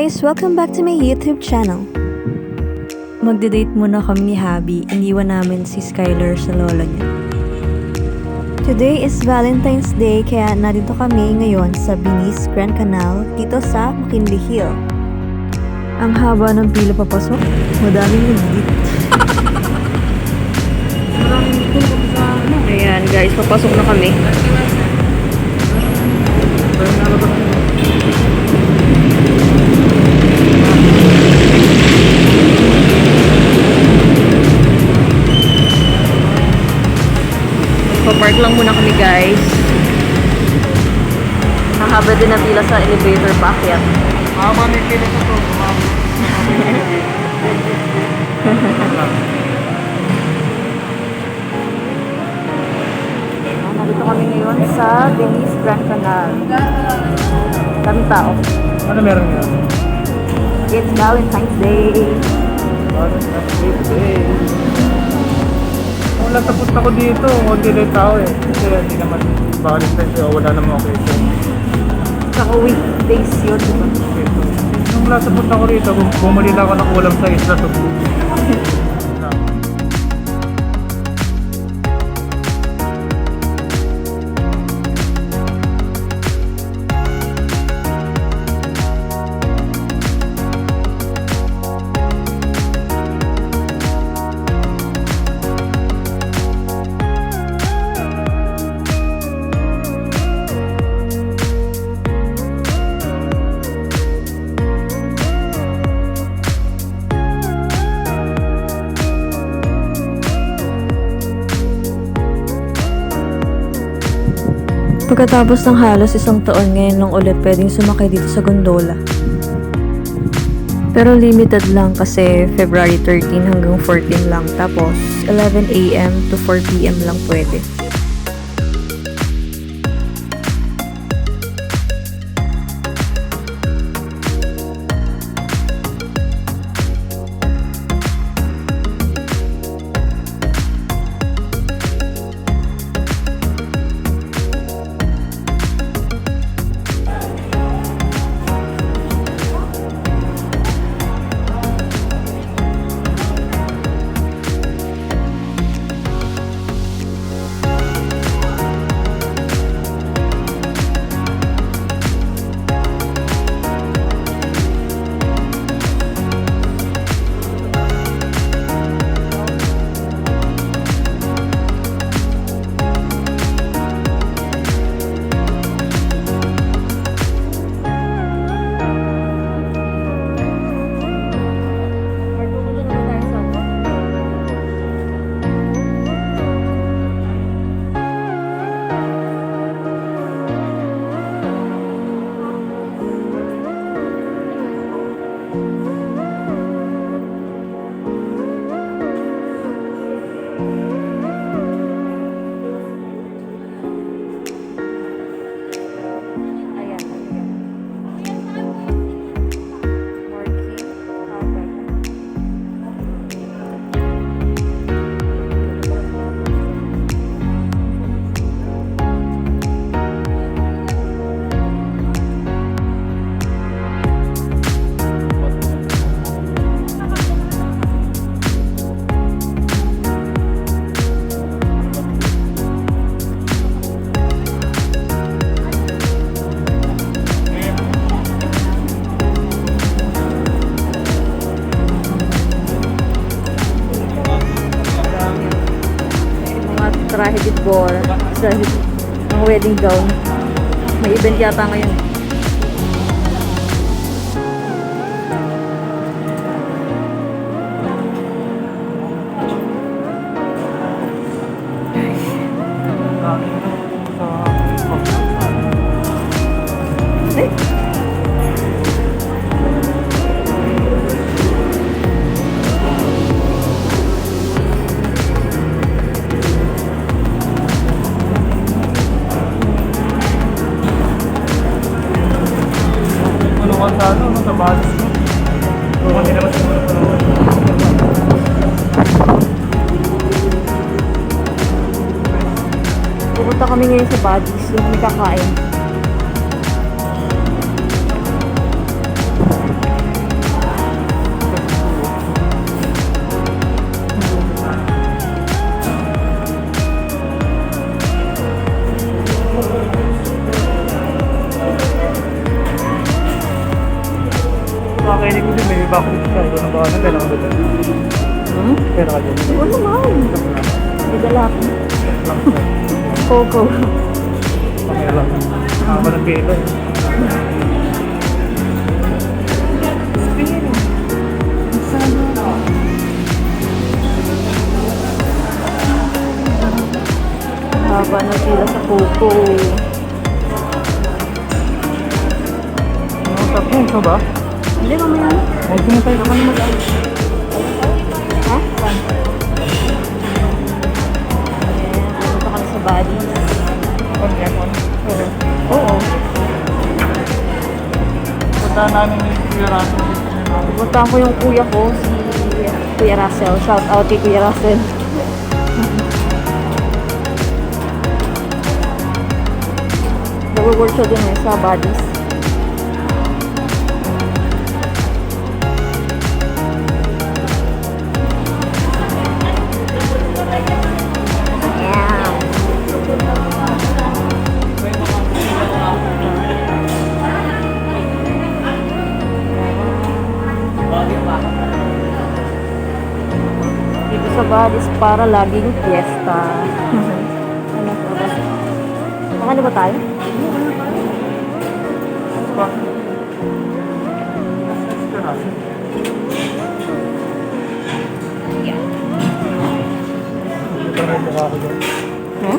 guys! Welcome back to my YouTube channel. Magde-date muna kami ni Habi. Iniwan namin si Skylar sa lola niya. Today is Valentine's Day kaya narito kami ngayon sa Venice, Grand Canal dito sa McKinley Hill. Ang haba ng pila papasok. Madaming nag-date. Ayan guys, papasok na kami. Papark lang muna kami guys. Nakahaba din ang pila sa elevator paakyat. May pila sa to. Nandito kami ngayon sa Venice Grand Canal. Daming tao. Ano meron nga? It's Valentine's Day. Valentine's Day. Wala tapos ako dito. Kunti lang tao eh. Kasi hindi naman Valentine's Day. Wala namang occasion. Saka weekdays yun, diba? Nung last tapos ako rito, bumali lang ako ng ulam sa isla. Pagkatapos ng halos isang taon ngayon lang ulit pwedeng sumakay dito sa gondola. Pero limited lang kasi February 13 hanggang 14 lang tapos 11 AM to 4 PM lang pwede. Trahe de bora, ang wedding gown. May event yata ngayon. Sa basis ko. Hindi naman siguro pa naman. Pupunta kami ngayon sa Buddies, yung may kakain. pera ka dito. Pera ka dito. Oo naman. Idala ako. Coco. Pamera. Nakaka ng pila eh. Haba na pila sa Coco. Tapos ito ba? Hindi mamaya. Ay, sinatay ka naman mag-ay. Ha? Punta kami sa body. Oo. Punta namin yung Kuya Russell. Punta ko yung kuya ko, si Kuya Russell. Shout out kay Kuya Russell. Nag-work siya dun eh, sa bodies. Dito sa bodies para laging fiesta. Ano ba? Makano ba tayo? Ito na yung mukha ko doon. Huh?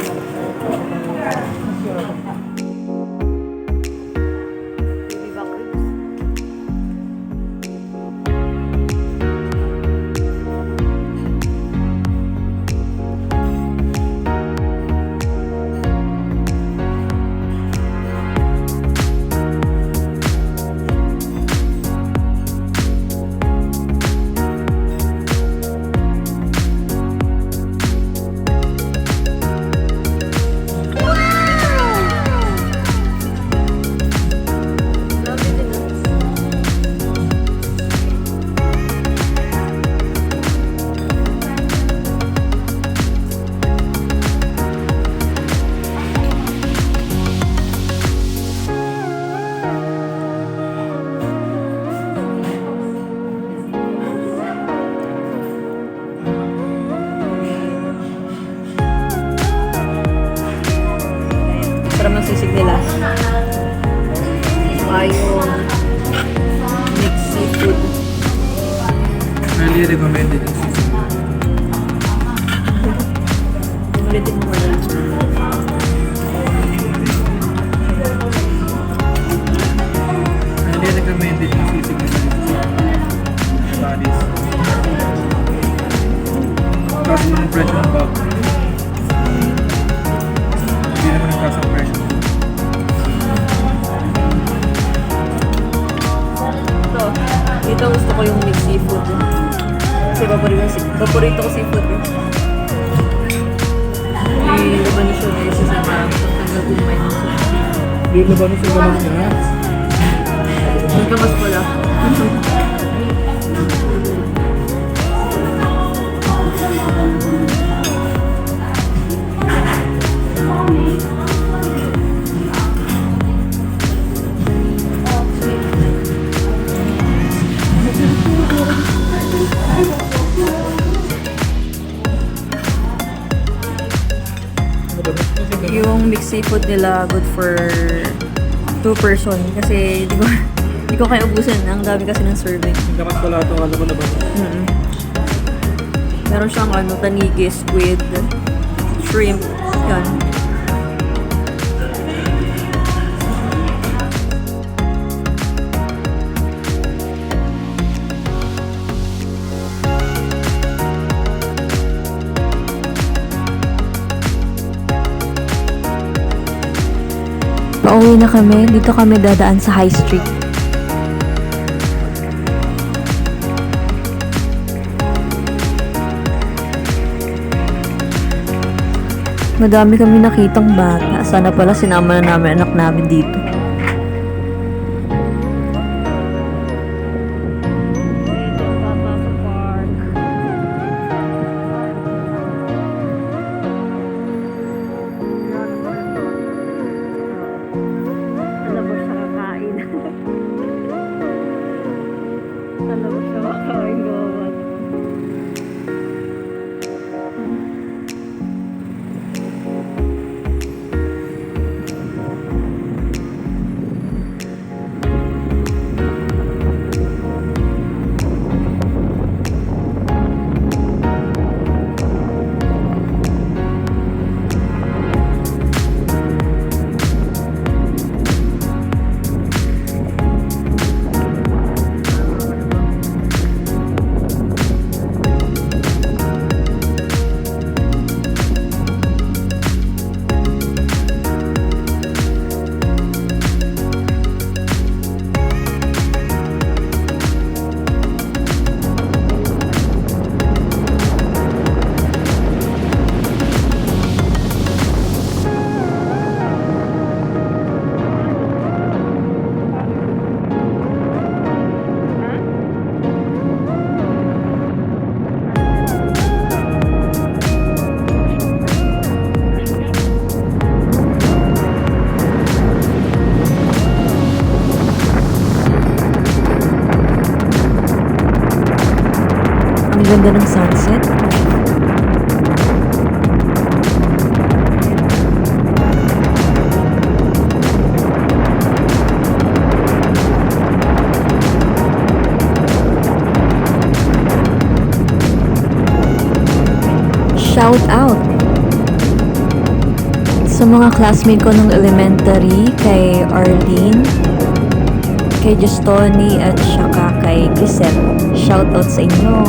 Sarap ng sisig nila. Yung mixed seafood. Highly recommended yung season. Ulitin mo na. Highly recommended yung season nila. Bodies. Tapos mo ng presyo ng bag. Hindi naman ang kasang presyo. Dito gusto ko yung mixed seafood. Kasi paborito ko seafood eh. May laman siya guys sa parang tanggal kumay ng seafood. Hindi na ba nung gamas niya? Ang gamas pala. Yung mixed seafood nila good for 2 person kasi di ko kaya ubusin. Ang dami kasi ng serving. Ang gamas pala ito, alam mo na ba? Meron siyang tanigis with shrimp. Yan. Pauwi na kami. Dito kami dadaan sa High Street. Madami kami nakitang bata. Sana pala sinama na namin anak namin dito. Alam mo siya kakain gawa. Ang ganda ng sunset. Shout out sa mga classmate ko nung elementary, kay Arlene, kay Justoni at saka kay Giselle. Shout out sa inyo.